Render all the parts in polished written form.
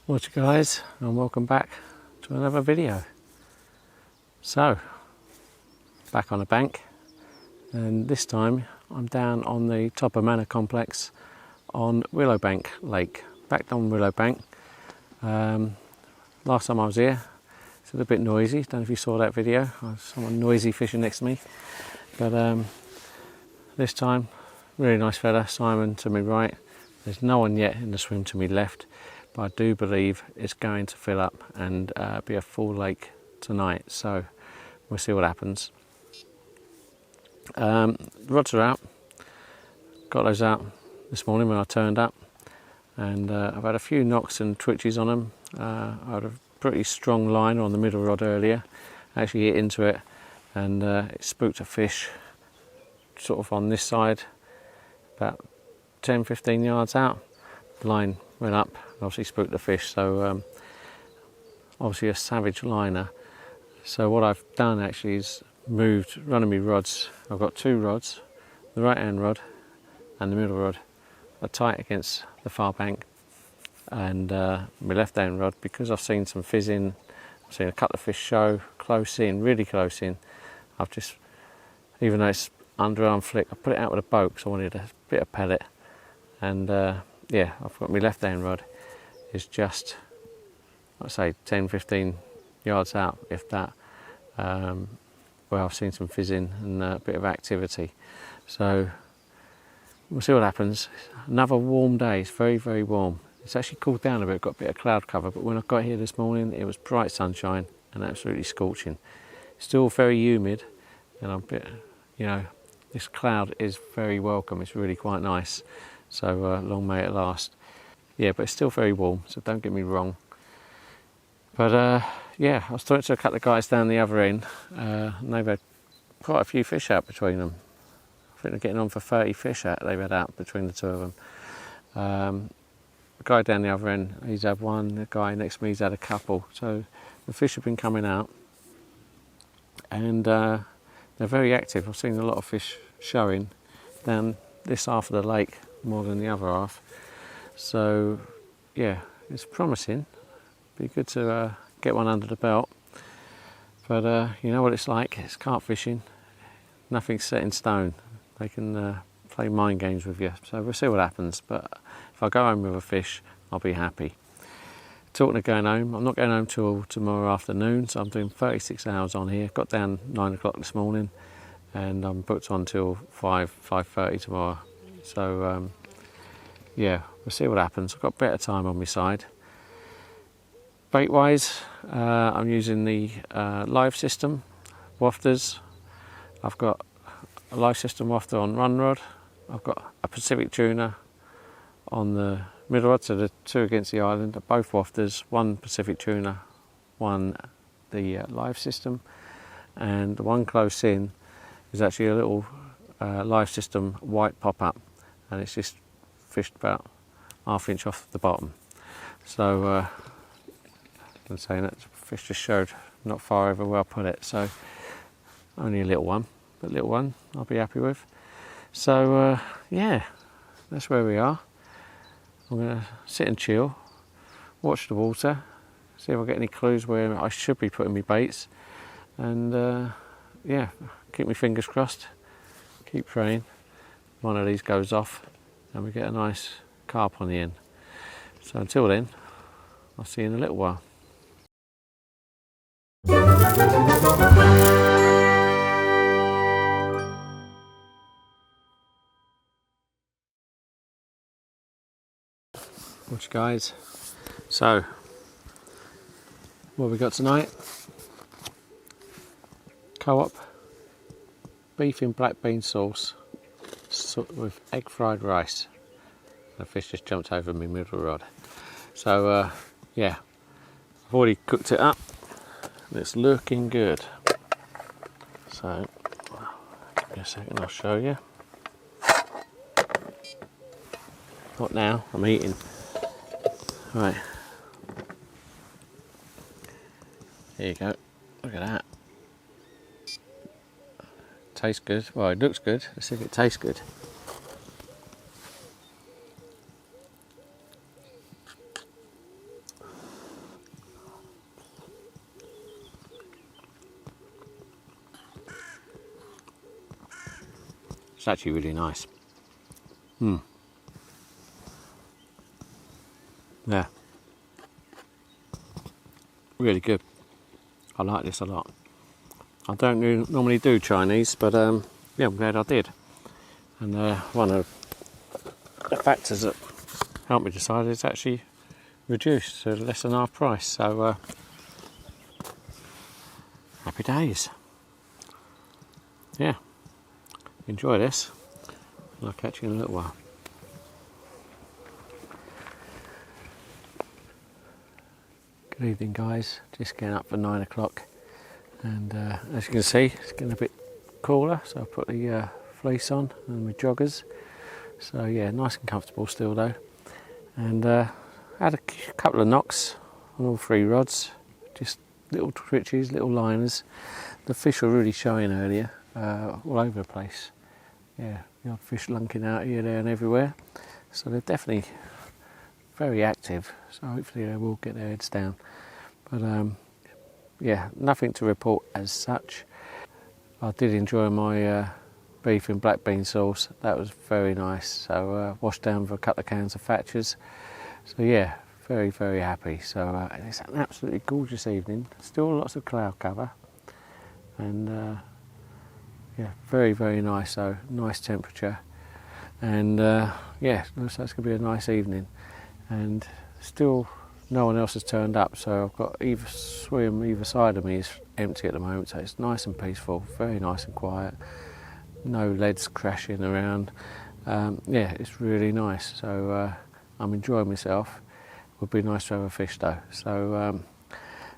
What's up guys, and welcome back to another video. So, back on the bank, and this time I'm down on the Todber Manor complex on Willow Lake. Back on Willow Bank. Last time I was here, it's a little bit noisy. Don't know if you saw that video. Someone noisy fishing next to me. But this time, really nice fella, Simon to my right. There's no one yet in the swim to my left. But I do believe it's going to fill up and be a full lake tonight, so we'll see what happens. Rods are out, got those out this morning when I turned up, and I've had a few knocks and twitches on them. I had a pretty strong liner on the middle rod earlier, actually hit into it, and it spooked a fish sort of on this side, about 10-15 yards out. The line went up, obviously spooked the fish, so obviously a savage liner. So what I've done actually is moved, running my rods. I've got two rods, the right hand rod and the middle rod are tight against the far bank, and my left hand rod, because I've seen some fizzing, I've seen a couple of fish show close in, really close in. I've just, even though it's underarm flick, I put it out with a boat because I wanted a bit of pellet, and yeah, I've got my left hand rod is just, I'd say 10-15 yards out, if that, where I've seen some fizzing and a bit of activity. So we'll see what happens. Another warm day. It's very, very warm. It's actually cooled down a bit, got a bit of cloud cover, but when I got here this morning it was bright sunshine and absolutely scorching. Still very humid, and I'm a bit, you know, this cloud is very welcome. It's really quite nice. So long may it last. Yeah, but it's still very warm, so don't get me wrong. But yeah, I was talking to a couple of guys down the other end, and they've had quite a few fish out between them. I think they're getting on for 30 fish out they've had out between the two of them. The guy down the other end, he's had one, the guy next to me, he's had a couple. So the fish have been coming out, and they're very active. I've seen a lot of fish showing down this half of the lake more than the other half. So yeah, it's promising. Be good to get one under the belt. But you know what it's like, it's carp fishing. Nothing's set in stone. They can play mind games with you. So we'll see what happens. But if I go home with a fish, I'll be happy. Talking of going home, I'm not going home till tomorrow afternoon, so I'm doing 36 hours on here. Got down 9 o'clock this morning, and I'm booked on till 5:30 tomorrow. So yeah, we'll see what happens. I've got better time on my side. Bait wise, I'm using the live system wafters. I've got a live system wafter on run rod. I've got a Pacific tuna on the middle rod, so the two against the island are both wafters, one Pacific tuna, one the live system, and the one close in is actually a little live system white pop-up, and it's just fished about ½ inch off the bottom. So I'm saying that the fish just showed not far over where I put it, so only a little one, but little one I'll be happy with. So yeah, that's where we are. I'm going to sit and chill, watch the water, see if I get any clues where I should be putting my baits, and yeah, keep my fingers crossed, keep praying one of these goes off and we get a nice carp on the end. So until then, I'll see you in a little while. Watch guys, so what have we got tonight? Co-op beef in black bean sauce with egg fried rice. The fish just jumped over my middle rod. So yeah, I've already cooked it up and it's looking good. So give me a second, I'll show you. Not now, I'm eating. Right, there you go, look at that. Tastes good, well it looks good, let's see if it tastes good. actually really nice. Yeah, really good. I like this a lot. I don't normally do Chinese, but yeah, I'm glad I did. And one of the factors that helped me decide is actually reduced to less than half price. So happy days. Yeah, enjoy this. I'll catch you in a little while. Good evening, guys. Just getting up for 9 o'clock, and as you can see, it's getting a bit cooler, so I put the fleece on and my joggers. So yeah, nice and comfortable still though. And had a couple of knocks on all 3 rods, just little twitches, little liners. The fish were really showing earlier, all over the place. Yeah, the odd fish lunking out here, there and everywhere. So they're definitely very active, so hopefully they will get their heads down. But yeah, nothing to report as such. I did enjoy my beef and black bean sauce. That was very nice. So washed down with a couple of cans of Thatchers. So yeah, very, very happy. So it's an absolutely gorgeous evening. Still lots of cloud cover. And yeah, very, very nice. So nice temperature. And yeah, looks like it's going to be a nice evening. And still no one else has turned up, so I've got either side of me is empty at the moment, so it's nice and peaceful, very nice and quiet, no leads crashing around. Yeah, it's really nice, so I'm enjoying myself. Would be nice to have a fish though. So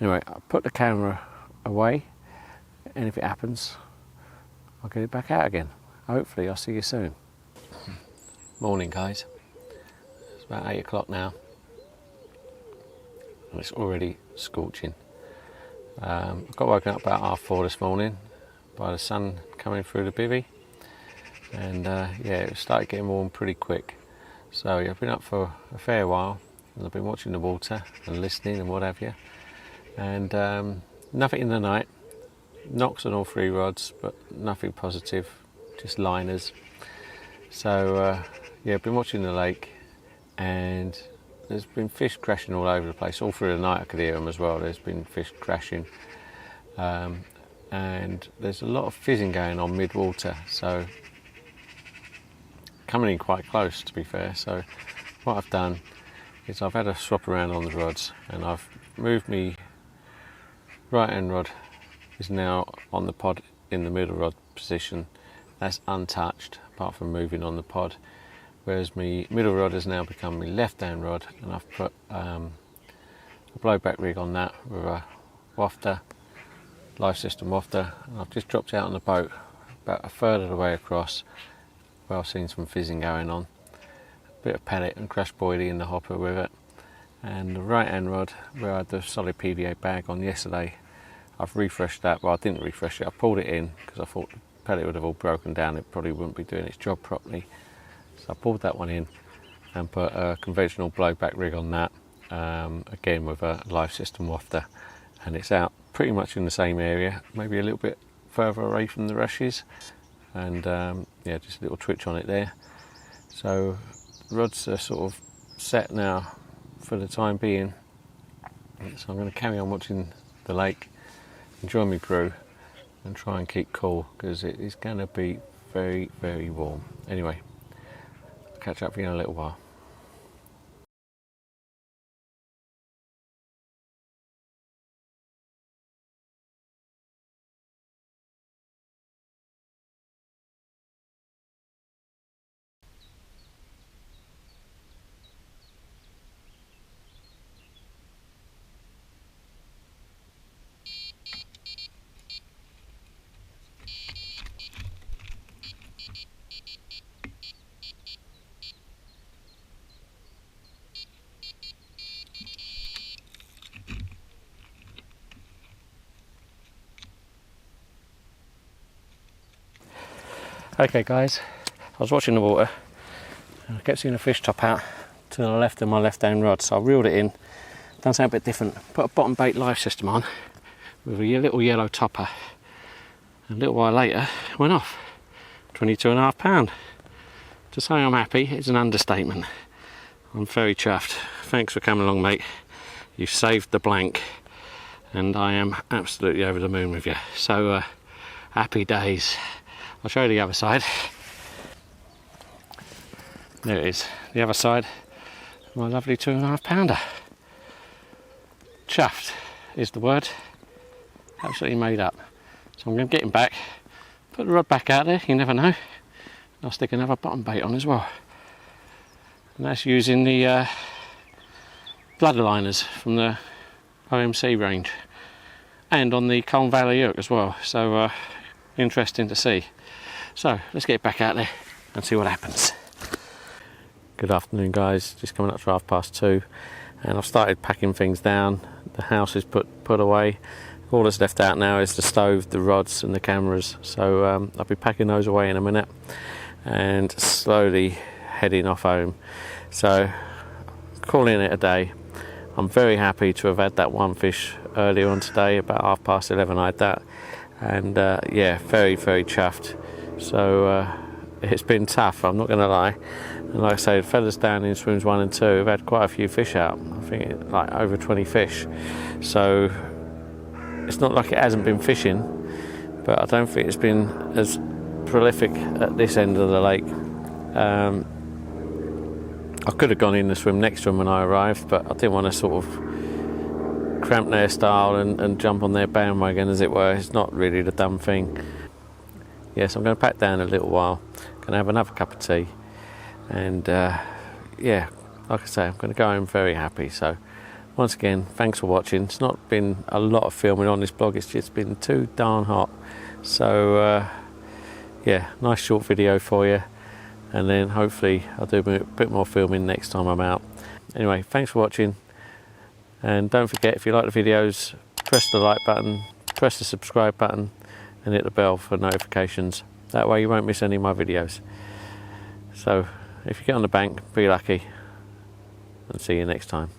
anyway, I'll put the camera away, and if it happens I'll get it back out again. Hopefully I'll see you soon. Morning, guys. It's about 8 o'clock now, and it's already scorching. I got woken up about 4:30 this morning by the sun coming through the bivvy, and yeah, it started getting warm pretty quick. So yeah, I've been up for a fair while, and I've been watching the water and listening and what have you. And nothing in the night, knocks on all 3 rods, but nothing positive, just liners. So yeah, I've been watching the lake, and there's been fish crashing all over the place. All through the night I could hear them as well. There's been fish crashing, and there's a lot of fizzing going on mid-water, so coming in quite close, to be fair. So what I've done is I've had a swap around on the rods, and I've moved me right hand rod is now on the pod in the middle rod position. That's untouched apart from moving on the pod, whereas my middle rod has now become my left hand rod, and I've put a blowback rig on that with a wafter, life system wafter, and I've just dropped out on the boat about a third of the way across, where I've seen some fizzing going on, a bit of pellet and crash boilie in the hopper with it. And the right hand rod, where I had the solid PVA bag on yesterday, I've refreshed that. Well, I didn't refresh it, I pulled it in because I thought the pellet would have all broken down, it probably wouldn't be doing its job properly. So I pulled that one in and put a conventional blowback rig on that, again with a life system wafter, and it's out pretty much in the same area, maybe a little bit further away from the rushes, and yeah, just a little twitch on it there. So the rods are sort of set now for the time being, so I'm going to carry on watching the lake, enjoy my brew, and try and keep cool, because it is going to be very, very warm. Anyway, I'll catch up with you in a little while. Okay guys, I was watching the water and I kept seeing a fish top out to the left of my left hand rod, so I reeled it in, done something a bit different, put a bottom bait life system on with a little yellow topper, and a little while later it went off. £22.5. To say I'm happy is an understatement. I'm very chuffed. Thanks for coming along, mate. You saved the blank, and I am absolutely over the moon with you. So happy days. I'll show you the other side. There it is, the other side. My lovely £2.5. Chuffed is the word. Absolutely made up. So I'm going to get him back, put the rod back out there, you never know. I'll stick another bottom bait on as well. And that's using the bloodliners from the OMC range. And on the Colne Valley hook as well. So interesting to see. So let's get back out there and see what happens. Good afternoon, guys. Just coming up to 2:30, and I've started packing things down. The house is put away. All that's left out now is the stove, the rods and the cameras. So I'll be packing those away in a minute and slowly heading off home. So calling it a day. I'm very happy to have had that one fish earlier on today, about 11:30 I had that, and yeah, very chuffed. So it's been tough, I'm not going to lie. And like I say, the fellas down in swims 1 and 2 have had quite a few fish out. I think like over 20 fish. So it's not like it hasn't been fishing, but I don't think it's been as prolific at this end of the lake. I could have gone in the swim next to them when I arrived, but I didn't want to sort of cramp their style and jump on their bandwagon, as it were. It's not really the done thing. Yes, I'm going to pack down a little while. Going to have another cup of tea. And yeah, like I say, I'm going to go home very happy. So once again, thanks for watching. It's not been a lot of filming on this blog, it's just been too darn hot. So yeah, nice short video for you, and then hopefully I'll do a bit more filming next time I'm out. Anyway, thanks for watching, and don't forget, if you like the videos, press the like button, press the subscribe button and hit the bell for notifications. That way you won't miss any of my videos. So if you get on the bank, be lucky, and see you next time.